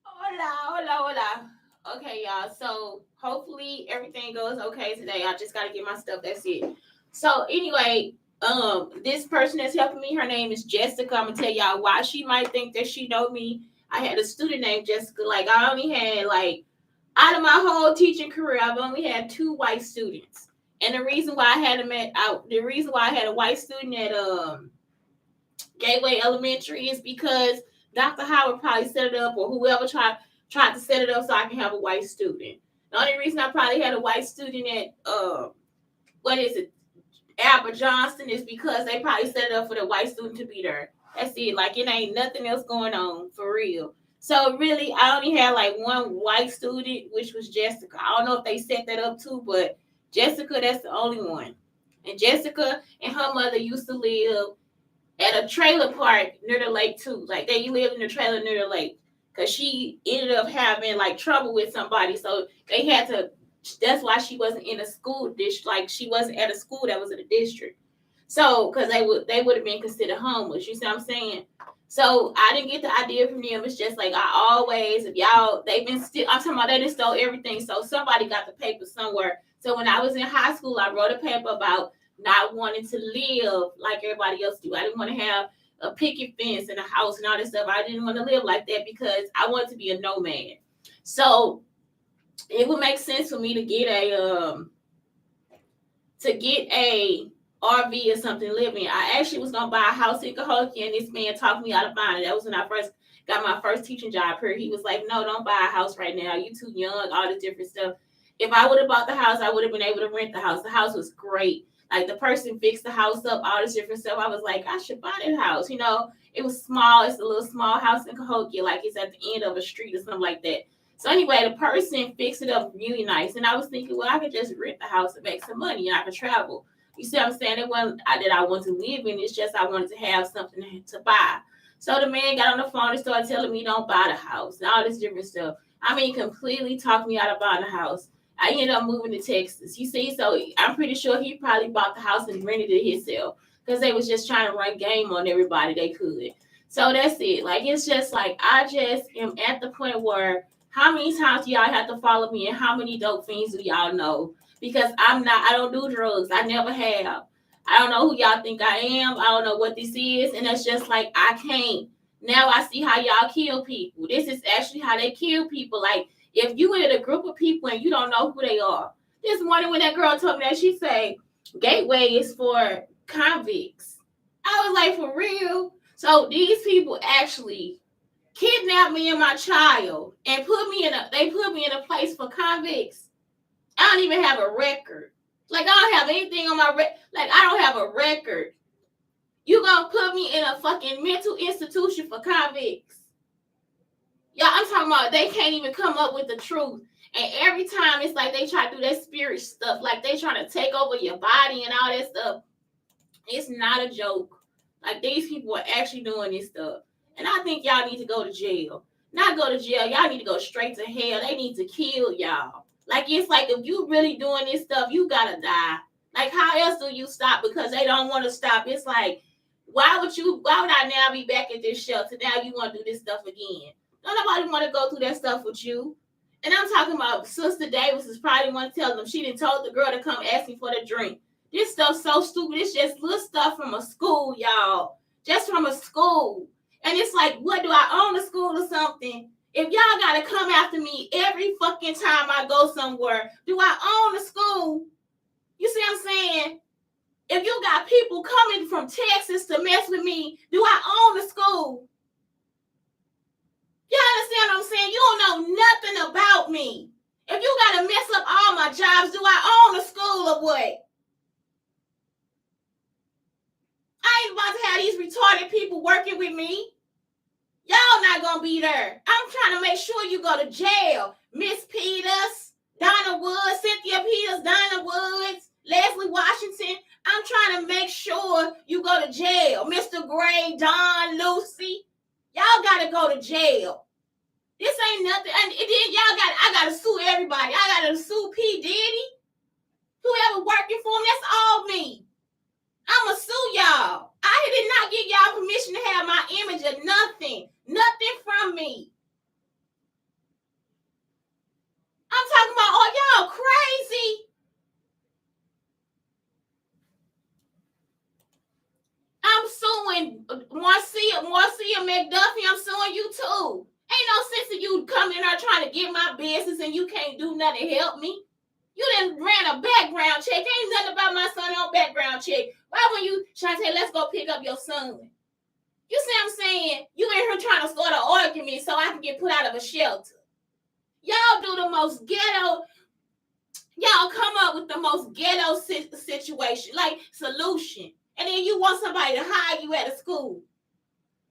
Hola, hola, hola. Okay, y'all. So hopefully everything goes okay today. I just gotta get my stuff. That's it. So anyway, this person that's helping me, her name is Jessica. I'm gonna tell y'all why she might think that she know me. I had a student named Jessica. Like I only had like out of my whole teaching career, I've only had two white students. And the reason why I had them the reason why I had a white student at Gateway Elementary is because Dr. Howard probably set it up, or whoever tried to set it up so I can have a white student. The only reason I probably had a white student at what is it, Albert Johnston, is because they probably set it up for the white student to be there. That's it. Like it ain't nothing else going on for real. So really, I only had like one white student, which was Jessica. I don't know if they set that up too, but Jessica, that's the only one. And Jessica and her mother used to live at a trailer park near the lake too. Like they lived in a trailer near the lake because she ended up having like trouble with somebody, so they had to. That's why she wasn't in a school district. Like she wasn't at a school that was in a district. So because they would have been considered homeless. You see what I'm saying? So I didn't get the idea from them. It's just like I always, if y'all, they've been still. I'm talking about they just stole everything. So somebody got the paper somewhere. So when I was in high school, I wrote a paper about not wanting to live like everybody else do. I didn't want to have a picket fence and a house and all this stuff. I didn't want to live like that because I wanted to be a nomad. So it would make sense for me to get a RV or something to live in. I actually was gonna buy a house in Cahokia, and this man talked me out of buying it. That was when I first got my first teaching job here. He was like, "No, don't buy a house right now. You too young. All this different stuff." If I would have bought the house, I would have been able to rent the house. The house was great. Like the person fixed the house up, all this different stuff. I was like, I should buy that house. It was small. It's a little small house in Cahokia, like it's at the end of a street or something like that. So anyway, the person fixed it up really nice, and I was thinking, well, I could just rent the house and make some money, and I could travel. You see what I'm saying? It wasn't that I want to live in. It's just I wanted to have something to buy. So the man got on the phone and started telling me don't buy the house and all this different stuff. I mean, completely talked me out of buying the house. I ended up moving to Texas. You see, so I'm pretty sure he probably bought the house and rented it himself because they was just trying to run game on everybody they could. So that's it. Like it's just like I just am at the point where how many times do y'all have to follow me and how many dope fiends do y'all know? Because I don't do drugs. I never have. I don't know who y'all think I am. I don't know what this is. And it's just like, I can't. Now I see how y'all kill people. This is actually how they kill people. Like, if you in a group of people and you don't know who they are. This morning when that girl told me that, she said, Gateway is for convicts. I was like, for real? So these people actually kidnapped me and my child and they put me in a place for convicts. I don't even have a record. Like I don't have anything on my like I don't have a record. You gonna put me in a fucking mental institution for convicts? Yeah, I'm talking about they can't even come up with the truth. And every time it's like they try to do that spirit stuff, like they trying to take over your body and all that stuff. It's not a joke. Like these people are actually doing this stuff. And I think y'all need to go to jail. Not go to jail. Y'all need to go straight to hell. They need to kill y'all. Like it's like if you really doing this stuff, you gotta die. Like how else do you stop? Because they don't want to stop. It's like, why would I now be back at this shelter? Now you want to do this stuff again. Don't nobody want to go through that stuff with you. And I'm talking about Sister Davis is probably one telling them she didn't told the girl to come ask me for the drink. This stuff's so stupid. It's just little stuff from a school, y'all. Just from a school. And it's like, what do I own a school or something? If y'all gotta come after me every fucking time I go somewhere, do I own a school? You see what I'm saying? If you got people coming from Texas to mess with me, do I own a school? You understand what I'm saying? You don't know nothing about me. If you gotta mess up all my jobs, do I own a school or what? I ain't about to have these retarded people working with me. Y'all not gonna be there. I'm trying to make sure you go to jail. Miss Peters, Donna Woods, Cynthia Peters, Donna Woods, Leslie Washington. I'm trying to make sure you go to jail. Mr. Gray, Don, Lucy. Y'all gotta go to jail. This ain't nothing. And then I gotta sue everybody. I gotta sue P. Diddy. Whoever working for him, that's all me. I'ma sue y'all. I did not give y'all permission to have my image or nothing. Nothing from me. I'm talking about, oh, y'all crazy. I'm suing Marcia McDuffie. I'm suing you too. Ain't no sense of you coming in there trying to get my business and you can't do nothing to help me. You done ran a background check. Ain't nothing about my son on background check. Why when you trying to say, let's go pick up your son? You see what I'm saying? You in here trying to start an argument so I can get put out of a shelter. Y'all do the most ghetto. Y'all come up with the most ghetto situation, like solution. And then you want somebody to hire you at a school.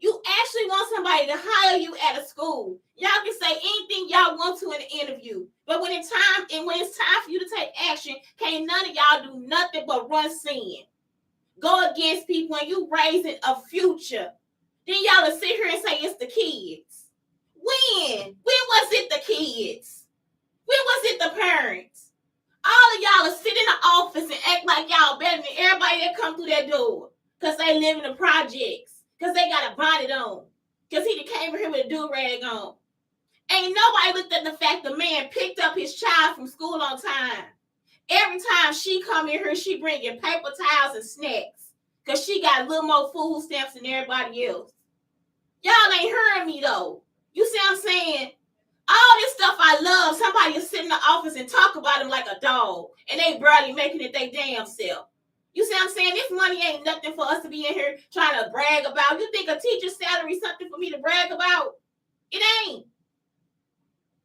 You actually want somebody to hire you at a school. Y'all can say anything y'all want to in an interview. But when it's time for you to take action, can't none of y'all do nothing but run sin. Go against people and you raising a future. Then y'all will sit here and say it's the kids. When? When was it the kids? When was it the parents? All of y'all are sit in the office and act like y'all better than everybody that come through that door. Because they live in the projects. Because they got a bonnet on. Because he came here with a do-rag on. Ain't nobody looked at the fact the man picked up his child from school on time. Every time she come in here, she bringing paper towels and snacks. Because she got a little more food stamps than everybody else. Y'all ain't hearing me, though. You see what I'm saying? All this stuff I love, somebody will sit in the office and talk about them like a dog, and they barely making it their damn self. You see what I'm saying? This money ain't nothing for us to be in here trying to brag about. You think a teacher's salary is something for me to brag about? It ain't.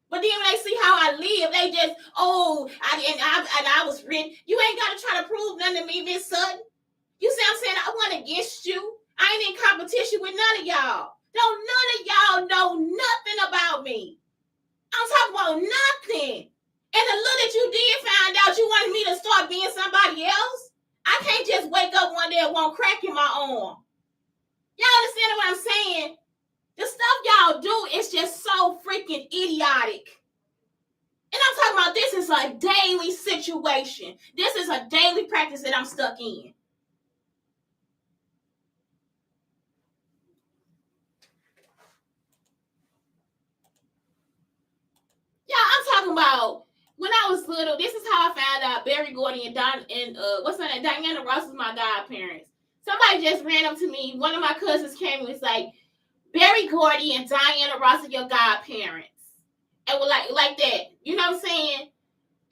But then when they see how I live, they just, I was rich. You ain't got to try to prove nothing to me, Miss Sutton. You see what I'm saying? I wasn't against you. I ain't in competition with none of y'all. Don't none of y'all know nothing about me. I'm talking about nothing. And the little that you did find out, you wanted me to start being somebody else. I can't just wake up one day and want crack in my arm. Y'all understand what I'm saying? The stuff y'all do is just so freaking idiotic. And I'm talking about this is a daily situation. This is a daily practice that I'm stuck in. Yeah, I'm talking about when I was little. This is how I found out Barry Gordy and Diana Ross was my godparents. Somebody just ran up to me. One of my cousins came and was like, Barry Gordy and Diana Ross are your godparents. And were like that. You know what I'm saying?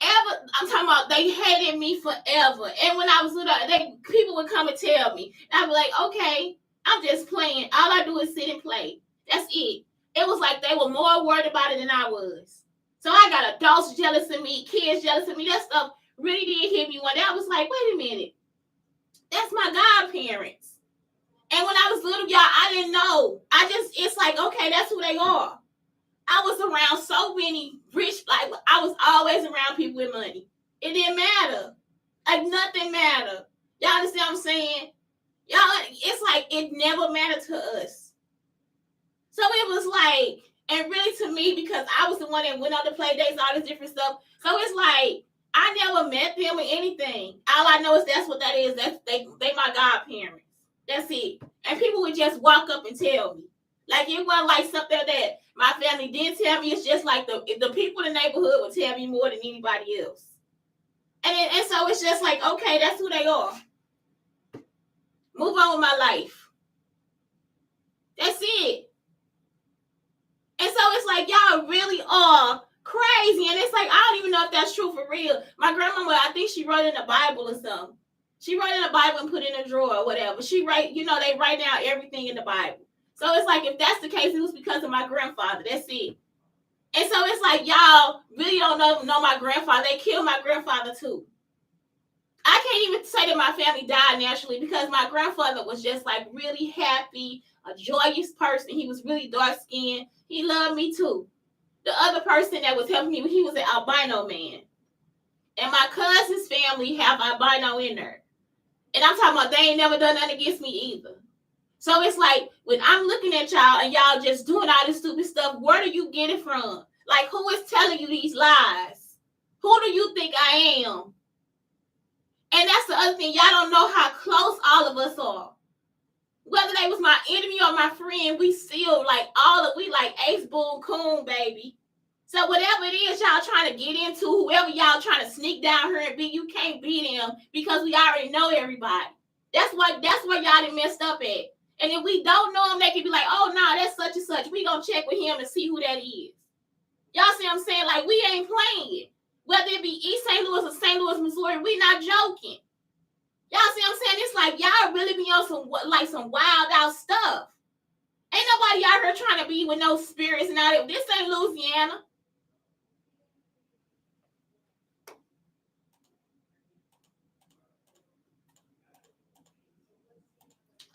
I'm talking about they hated me forever. And when I was little, people would come and tell me. And I'd be like, okay, I'm just playing. All I do is sit and play. That's it. It was like they were more worried about it than I was. So I got adults jealous of me, kids jealous of me. That stuff really did hit me one day. I was like, wait a minute. That's my godparents. And when I was little, y'all, I didn't know. It's like, okay, that's who they are. I was around so many rich, like I was always around people with money. It didn't matter. Like nothing mattered. Y'all understand what I'm saying? Y'all, it's like it never mattered to us. So it was like, and really to me, because I was the one that went on the play dates, all this different stuff. So it's like I never met them or anything. All I know is that's what that is. That's they my godparents. That's it. And people would just walk up and tell me. Like it wasn't like something that my family didn't tell me. It's just like the people in the neighborhood would tell me more than anybody else. And so it's just like, okay, that's who they are. Move on with my life. That's it. And so it's like y'all really are crazy. And it's like, I don't even know if that's true for real. My grandmama, I think she wrote in the Bible or something. She wrote in the Bible and put it in a drawer or whatever. They write down everything in the Bible. So it's like, if that's the case, it was because of my grandfather. That's it. And so it's like, y'all really don't know my grandfather. They killed my grandfather too. I can't even say that my family died naturally because my grandfather was just like really happy, a joyous person. He was really dark skinned. He loved me too. The other person that was helping me, he was an albino man. And my cousin's family have albino in there. And I'm talking about they ain't never done nothing against me either. So it's like when I'm looking at y'all and y'all just doing all this stupid stuff, where do you get it from? Like, who is telling you these lies? Who do you think I am? And that's the other thing. Y'all don't know how close all of us are. Whether they was my enemy or my friend, we still like we like ace, boom, coon, baby. So whatever it is y'all trying to get into, whoever y'all trying to sneak down here and be, you can't beat them because we already know everybody. That's where y'all done messed up at. And if we don't know them, they can be like, oh no, that's such and such. We gonna check with him and see who that is. Y'all see what I'm saying? Like, we ain't playing. Whether it be East St. Louis or St. Louis, Missouri, we not joking. Y'all see what I'm saying? It's like y'all really be on some wild out stuff. Ain't nobody out here trying to be with no spirits and all that. This ain't Louisiana.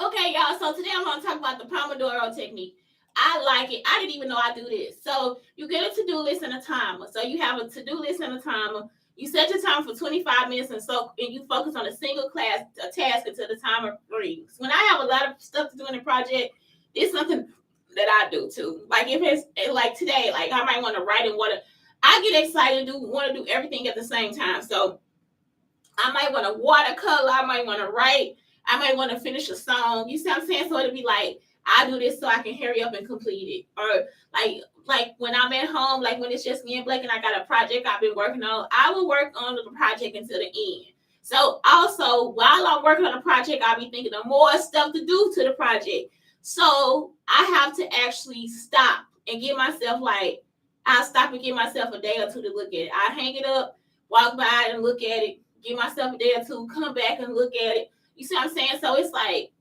Okay, y'all. So today I'm going to talk about the Pomodoro technique. I like it. I didn't even know I do this. So you get a to-do list and a timer. So you have a to-do list and a timer. You set your timer for 25 minutes and you focus on a single task until the timer rings. When I have a lot of stuff to do in the project, it's something that I do too. Like if it's like today, like I might want to write and I get excited and want to do everything at the same time. So I might want to watercolor. I might want to write. I might want to finish a song. You see what I'm saying? So it'll be like, I do this so I can hurry up and complete it. Or like when I'm at home, like when it's just me and Blake and I got a project I've been working on, I will work on the project until the end. So also, while I'm working on the project, I'll be thinking of more stuff to do to the project. So I have to actually stop and give myself I'll stop and give myself a day or two to look at it. I hang it up, walk by it and look at it, give myself a day or two, come back and look at it. You see what I'm saying? So it's like,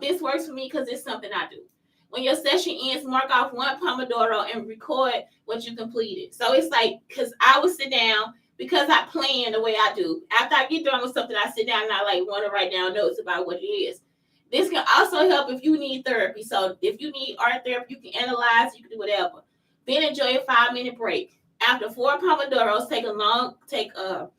this works for me because it's something I do. When your session ends, mark off one Pomodoro and record what you completed. So it's like, because I would sit down, because I plan the way I do. After I get done with something, I sit down and I want to write down notes about what it is. This can also help if you need therapy. So if you need art therapy, you can analyze, you can do whatever. Then enjoy a 5-minute break. After 4 Pomodoros, take a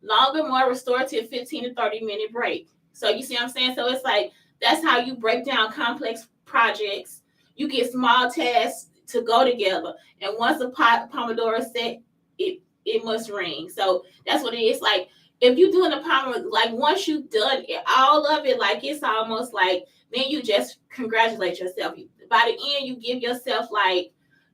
longer, more restorative 15 to 30-minute break. So you see what I'm saying? So it's like, that's how you break down complex projects. You get small tasks to go together. And once the Pomodoro is set, it must ring. So that's what it is. Like, if you're doing the Pomodoro, like once you've done it, all of it, like it's almost like, then you just congratulate yourself. By the end, you give yourself like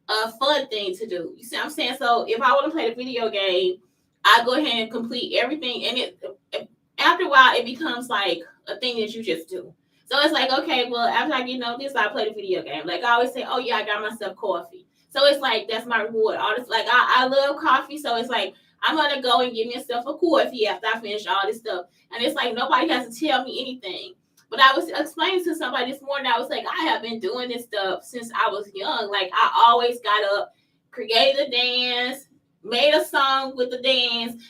a fun thing to do. You see what I'm saying? So if I want to play the video game, I go ahead and complete everything. And after a while, it becomes like a thing that you just do. So it's like, okay, well, after I get this, I play the video game. Like I always say, oh yeah, I got myself coffee. So it's like, that's my reward. All this, like I love coffee. So it's like, I'm going to go and give myself a coffee after I finish all this stuff. And it's like, nobody has to tell me anything. But I was explaining to somebody this morning, I was like, I have been doing this stuff since I was young. Like I always got up, created a dance, made a song with the dance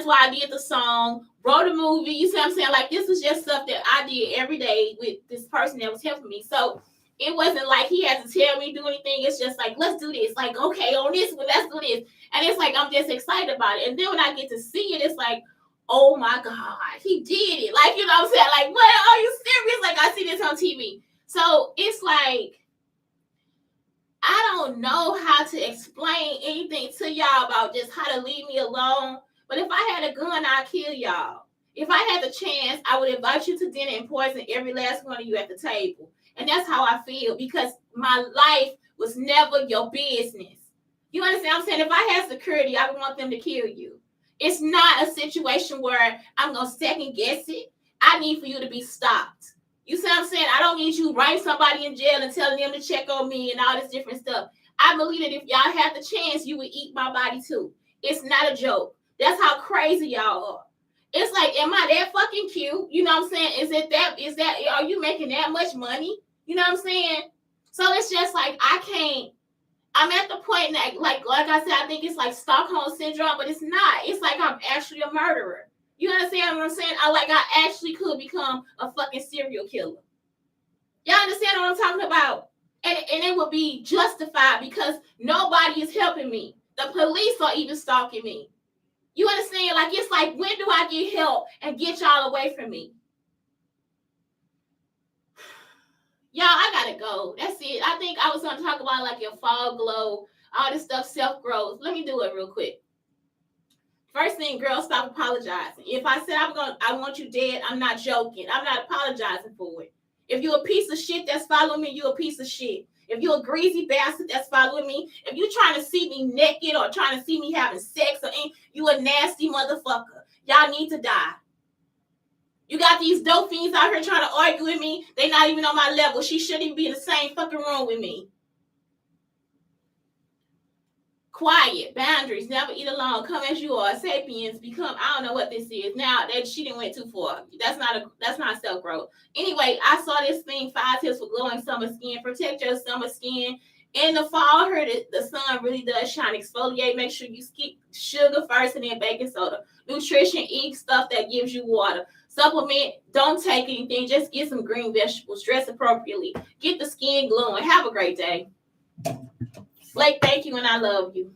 while I did the song, wrote a movie. You see what I'm saying? Like this was just stuff that I did every day with this person that was helping me. So it wasn't like he had to tell me to do anything. It's just like, let's do this. Like, okay, on this one, let's do this. And it's like, I'm just excited about it. And then when I get to see it, it's like, oh my God, he did it. Like, you know what I'm saying? Like, what? Are you serious? Like, I see this on TV. So it's like, I don't know how to explain anything to y'all about just how to leave me alone. But if I had a gun, I'd kill y'all. If I had the chance, I would invite you to dinner and poison every last one of you at the table. And that's how I feel, because my life was never your business. You understand what I'm saying? If I had security, I would want them to kill you. It's not a situation where I'm going to second guess it. I need for you to be stopped. You see what I'm saying? I don't need you writing somebody in jail and telling them to check on me and all this different stuff. I believe that if y'all had the chance, you would eat my body too. It's not a joke. That's how crazy y'all are. It's like, am I that fucking cute? You know what I'm saying? Is that, are you making that much money? You know what I'm saying? So it's just like, I'm at the point that, like I said, I think it's like Stockholm syndrome, but it's not. It's like I'm actually a murderer. You understand what I'm saying? I actually could become a fucking serial killer. Y'all understand what I'm talking about? And it would be justified because nobody is helping me. The police are even stalking me. You understand? Like, it's like, when do I get help and get y'all away from me? Y'all, I gotta go. That's it. I think I was gonna talk about like your fall glow, all this stuff, self-growth. Let me do it real quick. First thing, girl, stop apologizing. If I said I want you dead, I'm not joking. I'm not apologizing for it. If you're a piece of shit that's following me, you're a piece of shit. If you're a greasy bastard that's following me, if you're trying to see me naked or trying to see me having sex or anything, you a nasty motherfucker. Y'all need to die. You got these dope fiends out here trying to argue with me. They not even on my level. She shouldn't even be in the same fucking room with me. Quiet, boundaries, never eat alone, come as you are, sapiens, become, I don't know what this is. Now that she didn't went too far. That's not self-growth. Anyway, I saw this thing, 5 tips for glowing summer skin. Protect your summer skin. In the fall, I heard the sun really does shine. Exfoliate, make sure you skip sugar first and then baking soda. Nutrition, eat stuff that gives you water. Supplement, don't take anything, just get some green vegetables, dress appropriately, get the skin glowing. Have a great day. Blake, thank you and I love you.